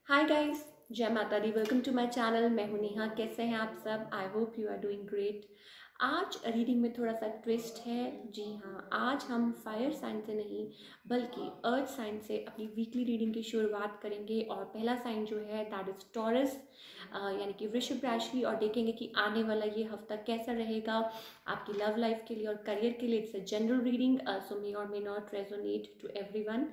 हाय guys, जय माता दी। Welcome to my channel. मैं हूं नेहा। कैसे हैं आप सब? I hope you are doing great. आज रीडिंग में थोड़ा सा ट्विस्ट है। जी हाँ, आज हम फायर साइन से नहीं बल्कि अर्थ साइन से अपनी वीकली रीडिंग की शुरुआत करेंगे। और पहला साइन जो है दैट इज टॉरस, यानी कि वृषभ राशि। और देखेंगे कि आने वाला ये हफ्ता कैसा रहेगा आपकी लव लाइफ के लिए और करियर के लिए। It's a general reading, so may or may not resonate to everyone.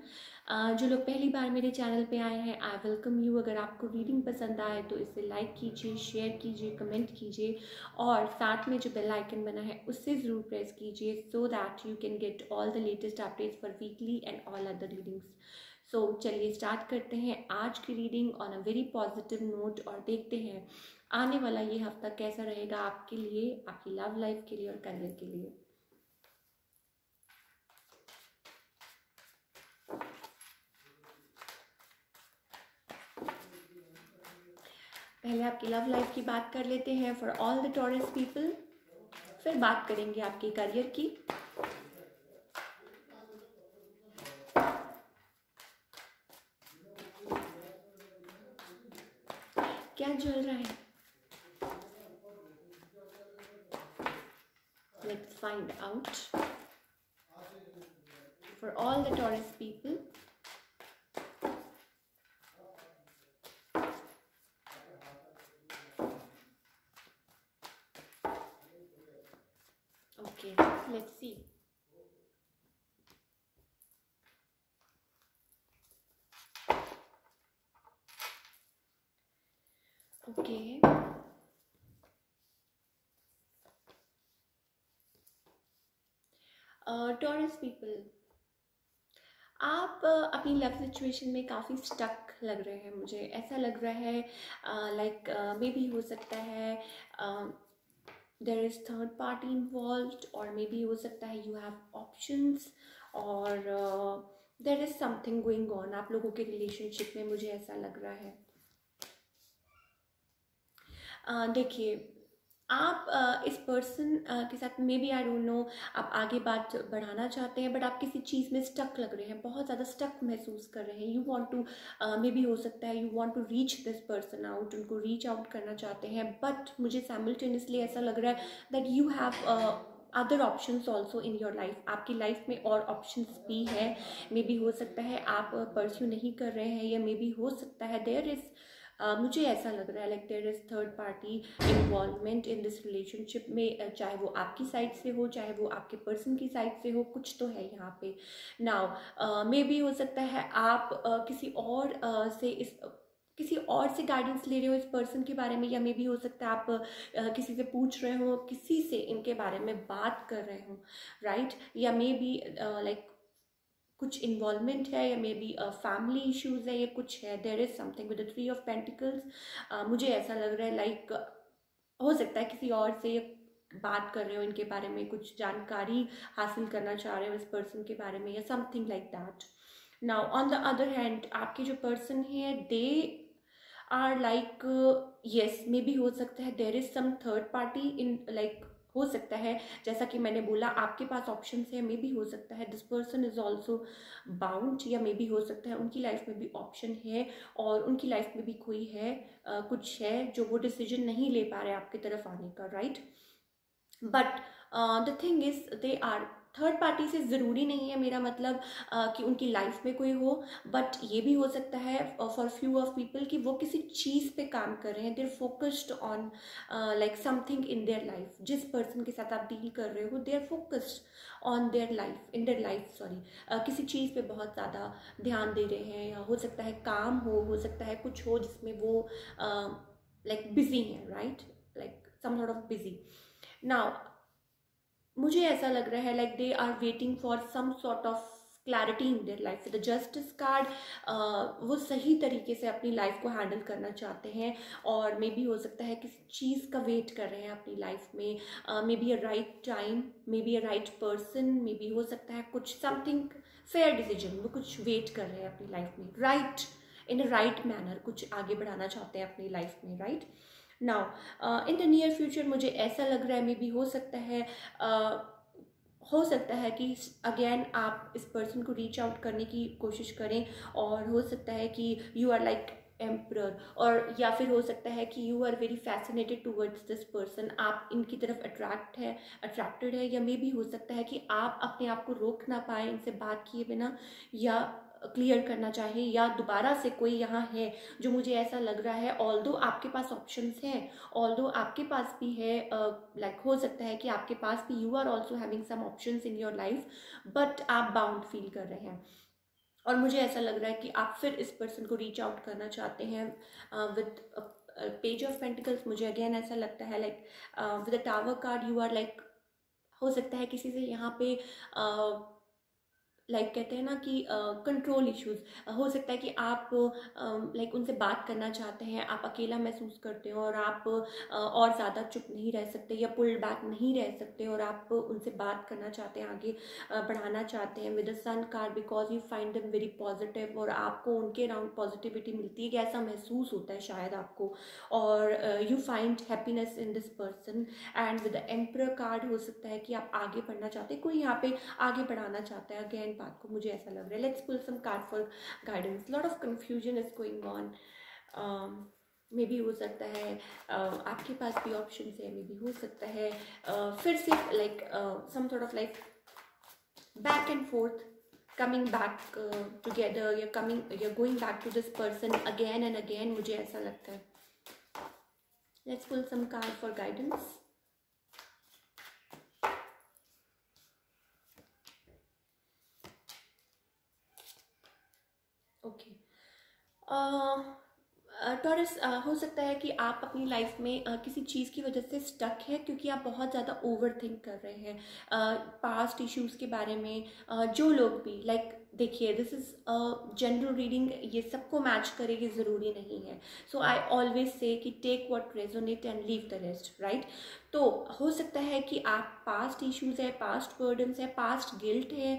जो लोग पहली बार मेरे चैनल पे आए हैं, आई वेलकम यू। अगर आपको रीडिंग पसंद आए तो इसे लाइक कीजिए, शेयर कीजिए, कमेंट कीजिए और साथ में जो बेल आइकन बना है उससे ज़रूर प्रेस कीजिए so that you can get all the latest updates for weekly and all other readings. So चलिए स्टार्ट करते हैं आज की reading on a very positive note और देखते हैं आने वाला ये हफ्ता कैसा रहेगा आपके लिए, आपकी लव लाइफ के लिए और करियर के लिए। पहले आपकी लव लाइफ की बात कर लेते हैं for all the taurus people, फिर बात करेंगे आपके करियर की। क्या चल रहा है? Let's find out for all the taurus people. Okay, let's see. Okay, taurus people, आप अपनी लव सिचुएशन में काफ़ी स्टक लग रहे हैं। मुझे ऐसा लग रहा है लाइक मे बी हो सकता है there is third party involved, और मे बी हो सकता है यू हैव ऑप्शंस, और there is something going on आप लोगों के रिलेशनशिप में। मुझे ऐसा लग रहा है। देखिए, आप इस पर्सन के साथ maybe I don't know आप आगे बात बढ़ाना चाहते हैं, बट आप किसी चीज़ में स्टक लग रहे हैं, बहुत ज़्यादा स्टक महसूस कर रहे हैं। You want to, maybe हो सकता है you want to reach this person out, उनको रीच आउट करना चाहते हैं, बट मुझे साइमल्टेनियसली ऐसा लग रहा है that you have other options also in your life. आपकी लाइफ में और ऑप्शंस भी है। मे बी हो सकता है आप परस्यू नहीं कर रहे हैं, या मे बी हो सकता है देयर इज़ मुझे ऐसा लग रहा है like there is third party involvement in this relationship में, चाहे वो आपकी साइड से हो चाहे वो आपके पर्सन की साइड से हो, कुछ तो है यहाँ पे। नाउ मे बी हो सकता है आप किसी और से गाइडेंस ले रहे हो इस पर्सन के बारे में, या मे बी हो सकता है आप किसी से पूछ रहे हो, किसी से इनके बारे में बात कर रहे हो, राइट? या मे बी लाइक कुछ इन्वॉल्वमेंट है, या मे बी फैमिली इश्यूज है, या कुछ है। There is something with the three of pentacles. मुझे ऐसा लग रहा है लाइक हो सकता है किसी और से बात कर रहे हो इनके बारे में, कुछ जानकारी हासिल करना चाह रहे हो इस पर्सन के बारे में, या something like that. Now on the other hand आपके जो पर्सन है they are like yes, maybe हो सकता है there is some third party in, like हो सकता है जैसा कि मैंने बोला आपके पास ऑप्शंस है। मे बी हो सकता है this person is also bound, या मे बी हो सकता है उनकी लाइफ में भी ऑप्शन है और उनकी लाइफ में भी कोई है, कुछ है जो वो डिसीजन नहीं ले पा रहे आपकी तरफ आने का, right? But the thing is they are third party से ज़रूरी नहीं है मेरा मतलब कि उनकी लाइफ में कोई हो, बट ये भी हो सकता है फॉर फ्यू ऑफ पीपल कि वो किसी चीज़ पे काम कर रहे हैं। They're focused on like something in their life. जिस पर्सन के साथ आप डील कर रहे हो they are focused on their life, in their life sorry, किसी चीज़ पे बहुत ज़्यादा ध्यान दे रहे हैं, या हो सकता है काम हो सकता है कुछ हो जिसमें वो लाइक बिजी हैं, राइट? Like some sort of busy. Now मुझे ऐसा लग रहा है like they are waiting for some sort of clarity in their life. The justice card, वो सही तरीके से अपनी लाइफ को हैंडल करना चाहते हैं, और मे बी हो सकता है किसी चीज़ का वेट कर रहे हैं अपनी लाइफ में। May be a right time, may be a right person, may be हो सकता है कुछ समथिंग फेयर डिसीजन, वो कुछ वेट कर रहे हैं अपनी लाइफ में, right? In a right manner कुछ आगे बढ़ाना चाहते हैं अपनी लाइफ में, right? Now in the near future मुझे ऐसा लग रहा है मे बी हो सकता है कि अगेन आप इस पर्सन को रीच आउट करने की कोशिश करें, और हो सकता है कि यू आर लाइक एम्परर, और या फिर हो सकता है कि you are very fascinated towards this person, आप इनकी तरफ अट्रैक्टेड है, या मे भी हो सकता है कि आप अपने आप को रोक ना पाए इनसे बात किए बिना, या क्लियर करना चाहें, या दोबारा से कोई यहाँ है जो मुझे ऐसा लग रहा है, ऑल्दो आपके पास ऑप्शंस हैं, ऑल्दो आपके पास भी है, लाइक हो सकता है कि आपके पास भी you are also having some options in your life, but आप बाउंड फील कर रहे हैं। और मुझे ऐसा लग रहा है कि आप फिर इस पर्सन को रीच आउट करना चाहते हैं विद पेज ऑफ पेंटिकल्स। मुझे अगेन ऐसा लगता है like with the tower card you are like, हो सकता है किसी से यहाँ पे लाइक कहते हैं ना कि कंट्रोल इश्यूज, हो सकता है कि आप लाइक उनसे बात करना चाहते हैं, आप अकेला महसूस करते हो और आप और ज़्यादा चुप नहीं रह सकते या पुल बैक नहीं रह सकते, और आप उनसे बात करना चाहते हैं, आगे बढ़ाना चाहते हैं with the sun card, because you find them very positive, और आपको उनके अराउंड पॉजिटिविटी मिलती है कि ऐसा महसूस होता है शायद आपको, और you find happiness in this person. And with the emperor card हो सकता है कि आप आगे बढ़ना चाहते हैं, कोई यहाँ पे आगे बढ़ाना चाहता है अगेन बात को, मुझे ऐसा लग रहा है। Let's pull some card for guidance. Lot of confusion is going on, maybe हो सकता है आपके पास भी ऑप्शन है, मे बी हो सकता है फिर से like some sort of like back and forth, coming back together, you're going back to this person again and again, मुझे ऐसा लगता है। let's pull some card for guidance। Okay, taurus, हो सकता है कि आप अपनी लाइफ में किसी चीज़ की वजह से स्टक है, क्योंकि आप बहुत ज़्यादा ओवर थिंक कर रहे हैं पास्ट इश्यूज़ के बारे में। जो लोग भी लाइक देखिए, दिस इज़ जनरल रीडिंग, ये सबको मैच करेगी ज़रूरी नहीं है। सो आई ऑलवेज से कि take what resonate and leave the rest, right. तो हो सकता है कि आप पास्ट इश्यूज़ है, पास्ट बर्डन्स है, पास्ट गिल्ट है,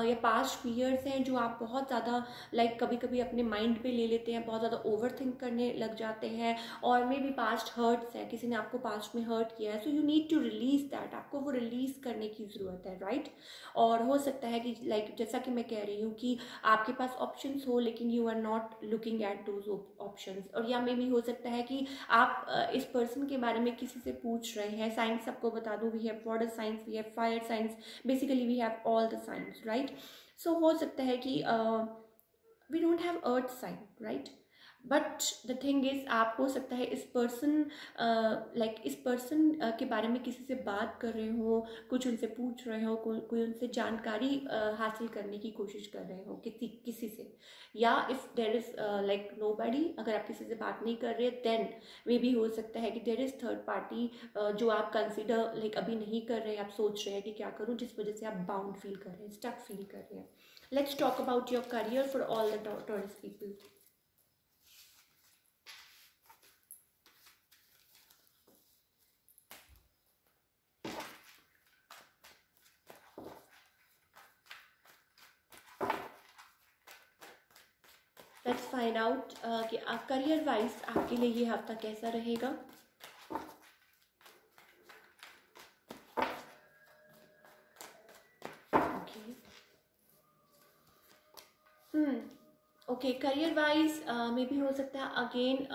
या पास्ट फियर्स हैं जो आप बहुत ज़्यादा लाइक कभी कभी अपने माइंड पे ले लेते हैं, बहुत ज़्यादा ओवर थिंक करने लग जाते हैं, और मे बी पास्ट हर्ट्स हैं, किसी ने आपको पास्ट में हर्ट किया है, so you need to release that, आपको वो रिलीज करने की ज़रूरत है, राइट। और हो सकता है कि लाइक जैसा कि मैं कह रही हूँ कि आपके पास ऑप्शंस हो, लेकिन you are not looking at those options, और या मे बी हो सकता है कि आप इस पर्सन के बारे में किसी से पूछ रहे हैं। साइंस सबको बता दूँ, we have water science, we have fire science, basically we have all the science, right. So हो सकता है कि we don't have earth sign, right, but the thing is, आप हो सकता है इस पर्सन लाइक इस पर्सन के बारे में किसी से बात कर रहे हो, कुछ उनसे पूछ रहे हो, कोई उनसे जानकारी हासिल करने की कोशिश कर रहे हो किसी से, या if there is like nobody, अगर आप किसी से बात नहीं कर रहे देन मे बी हो सकता है कि देर इज़ थर्ड पार्टी जो आप कंसिडर लाइक अभी नहीं कर रहे हैं, आप सोच रहे हैं कि क्या करूँ, जिस वजह से आप बाउंड फील कर रहे हैं, स्टक फील कर रहे हैं। Let's talk about your career for all the Taurus people. Let's find out कि करियर वाइज आपके लिए ये हफ्ता कैसा रहेगा। ओके, करियर वाइज मे भी हो सकता है again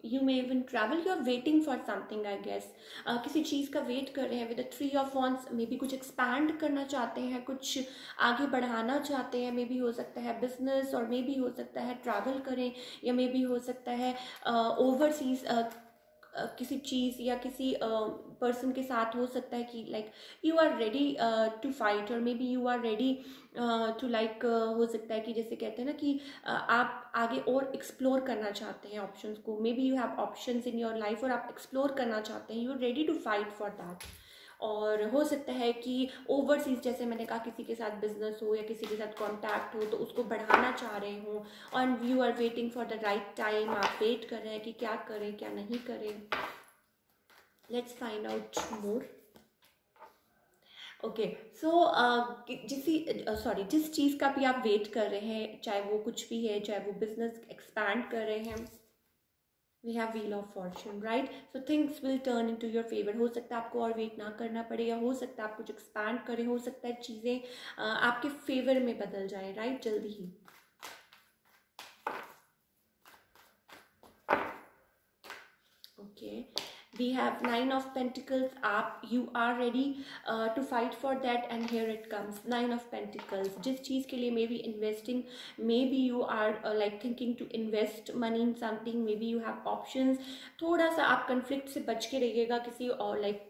you may even travel, you are waiting for something, I guess किसी चीज़ का वेट कर रहे हैं with the 3 of wands, maybe कुछ एक्सपैंड करना चाहते हैं, कुछ आगे बढ़ाना चाहते हैं, मे बी हो सकता है बिजनेस, और मे बी हो सकता है ट्रैवल करें, या मे बी हो सकता है ओवरसीज किसी चीज़ या किसी पर्सन के साथ हो सकता है कि like you are ready to fight, और maybe you are ready to like हो सकता है कि जैसे कहते हैं ना कि आप आगे और एक्सप्लोर करना चाहते हैं ऑप्शंस को, maybe you have options in your life और आप एक्सप्लोर करना चाहते हैं, you are ready to fight for that. और हो सकता है कि ओवरसीज, जैसे मैंने कहा, किसी के साथ बिजनेस हो या किसी के साथ कॉन्टैक्ट हो, तो उसको बढ़ाना चाह रहे हो, और you are waiting for the right time, आप वेट कर रहे हैं कि क्या करें क्या नहीं करें। Let's find out more. Okay, so जिस चीज़ का भी आप वेट कर रहे हैं, चाहे वो कुछ भी है, चाहे वो बिजनेस एक्सपैंड कर रहे हैं, we have wheel of fortune, right, so things will turn into your favor। हो सकता है आपको और वेट ना करना पड़े, या हो सकता है आप कुछ एक्सपैंड करें, हो सकता है चीज़ें आपके फेवर में बदल जाएं, राइट, जल्दी ही। Okay, we have 9 of Pentacles. आप you are ready to fight for that and here it comes 9 of Pentacles. जिस चीज़ के लिए maybe investing, maybe you are like thinking to invest money in something, maybe you have options. थोड़ा सा आप conflict से बच के रहिएगा किसी और like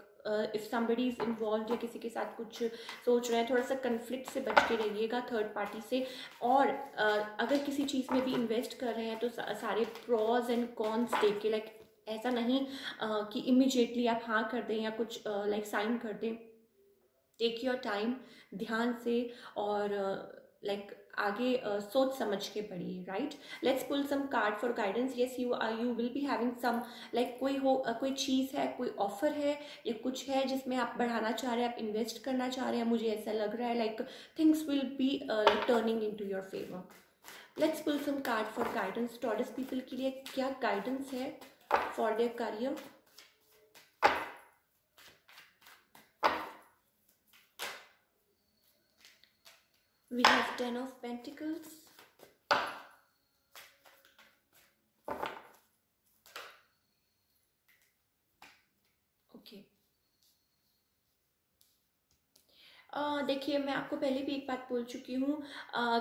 if somebody is involve या किसी के साथ कुछ सोच रहे हैं, थोड़ा सा कन्फ्लिक्ट से बच के रहिएगा थर्ड पार्टी से. और अगर किसी चीज़ में भी इन्वेस्ट कर रहे हैं तो सारे प्रॉज एंड कॉन्स देख के, लाइक ऐसा नहीं कि इमिजिएटली आप हाँ कर दें या कुछ लाइक साइन कर दें. टेक योर टाइम, ध्यान से, और लाइक आगे सोच समझ के पढ़िए. Right, let's pull some card for guidance. Yes, you will be having some like कोई चीज़ है, कोई ऑफर है या कुछ है जिसमें आप बढ़ाना चाह रहे हैं, आप इन्वेस्ट करना चाह रहे हैं. मुझे ऐसा लग रहा है like things will be turning into your favour. Let's pull some card for guidance. Taurus people के लिए क्या गाइडेंस है for their career? We have 10 of Pentacles. Okay. देखिए, मैं आपको पहले भी एक बात बोल चुकी हूँ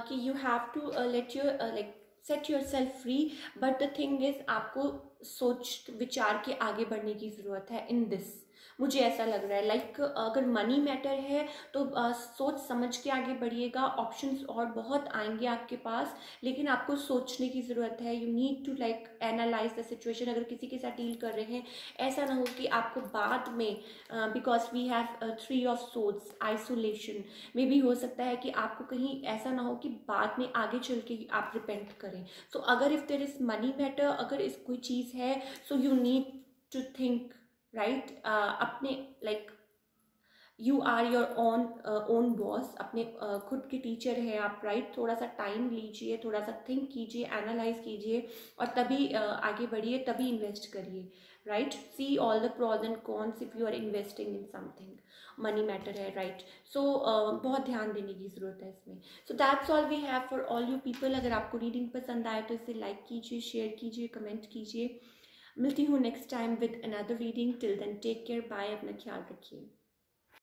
कि you have to let your like set yourself free. But the thing is, आपको सोच विचार के आगे बढ़ने की ज़रूरत है इन दिस. मुझे ऐसा लग रहा है लाइक अगर मनी मैटर है तो सोच समझ के आगे बढ़िएगा. ऑप्शंस और बहुत आएंगे आपके पास, लेकिन आपको सोचने की ज़रूरत है. You need to like analyse the situation. अगर किसी के साथ डील कर रहे हैं, ऐसा ना हो कि आपको बाद में, because we have 3 of Swords, isolation, मे भी हो सकता है कि आपको कहीं ऐसा ना हो कि बाद में आगे चल के आप रिपेंट करें. सो अगर if there is money matter, अगर इस कोई चीज़ है, so you need to think. Right, अपने like you are your own boss, अपने खुद के टीचर हैं आप. राइट, थोड़ा सा टाइम लीजिए, थोड़ा सा थिंक कीजिए, एनालाइज कीजिए, और तभी आगे बढ़िए, तभी इन्वेस्ट करिए. Right, see all the pros and cons if you are investing in something. Money matter है. राइट, सो बहुत ध्यान देने की ज़रूरत है इसमें. So that's all we have for all you people. अगर आपको रीडिंग पसंद आए तो इसे लाइक कीजिए, शेयर कीजिए, कमेंट कीजिए. मिलती हूँ next time with another reading. Till then take care, bye. अपना ख्याल रखिए.